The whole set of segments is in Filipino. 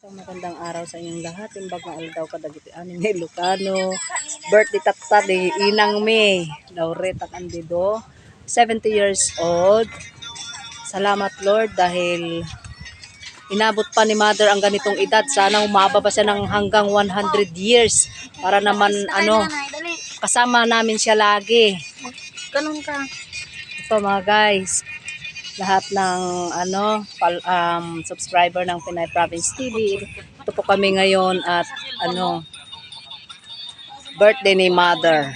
So, magandang araw sa inyong lahat. Timbag na aldaw kadagiti ani ni Lucano. Birthday tatta di inang mi. Laureta Candido. 70 years old. Salamat Lord dahil inabot pa ni Mother ang ganitong edad. Sana umaba pa siya ng hanggang 100 years para naman kasama namin siya lagi. Ganun ka. Ito mga guys. Lahat ng subscriber ng Pinay Province TV. Ito po kami ngayon at birthday ni Mother.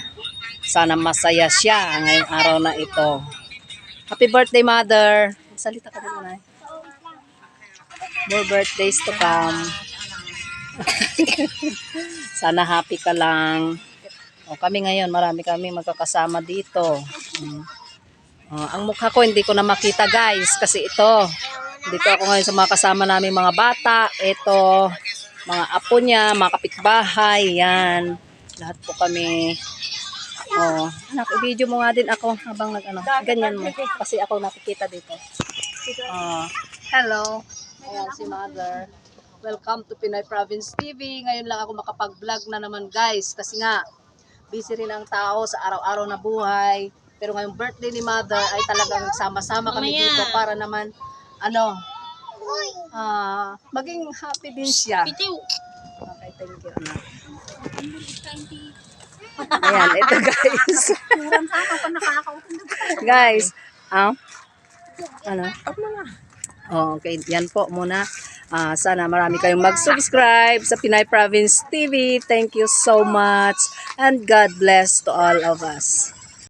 Sana masaya siya ngayong araw na ito. Happy birthday Mother. Salita ka din na. More birthdays to come. Sana happy ka lang. O, kami ngayon, marami kami magkakasama dito. Ang mukha ko hindi ko na makita guys kasi ito dito ako ngayon sa mga kasama namin mga bata, ito mga apo niya, mga kapitbahay, yan lahat po kami. Anak, i-video mo nga din ako habang ganyan mo kasi ako nakikita dito. Hello, ayan si Mother. Welcome to Pinay Province TV. Ngayon lang ako makapag-vlog na naman guys kasi nga busy rin ang tao sa araw-araw na buhay. Pero ngayong birthday ni Mother ay talagang sama-sama kami dito para naman maging happy din siya. Okay, thank you. Ayan, ito guys. Guys, okay, yan po muna. Sana marami kayong mag-subscribe sa Pinay Province TV. Thank you so much and God bless to all of us.